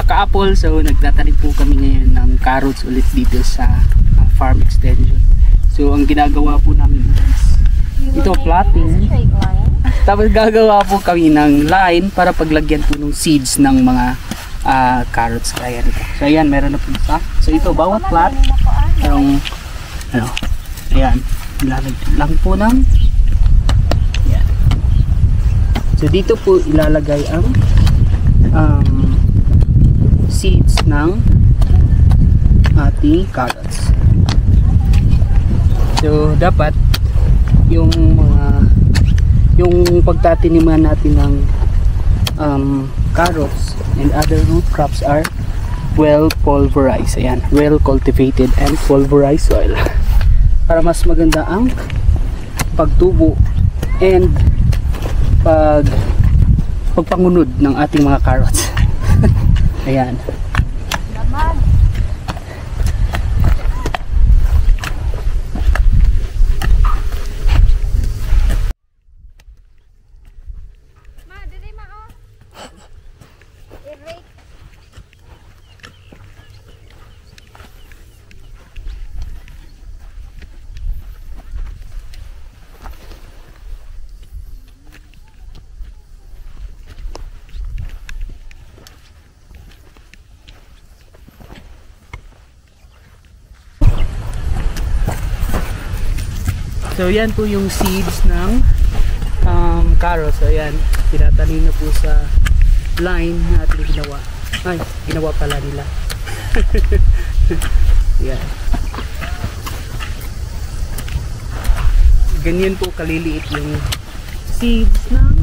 ka-apple, so nagtatanim po kami ngayon ng carrots ulit dito sa farm extension. So ang ginagawa po namin is ito plotting. Tapos gagawa po kami ng line para paglagyan po ng seeds ng mga carrots kaya nito. So ayan, meron na po isa. So ito bawat plot merong ano, ayan, ilalagay lang po ng ayan. So dito po ilalagay ang seeds ng ating carrots. So dapat yung pagtataniman natin ng carrots and other root crops are well pulverized. Ayan, well cultivated and pulverized soil para mas maganda ang pagtubo and pagpangunod ng ating mga carrots. Ayan. So yan po yung seeds ng carrots. So yan, tinatanim na po sa line na ating ginawa. Ay, ginawa pala nila. Yan. Ganyan po kaliliit yung seeds ng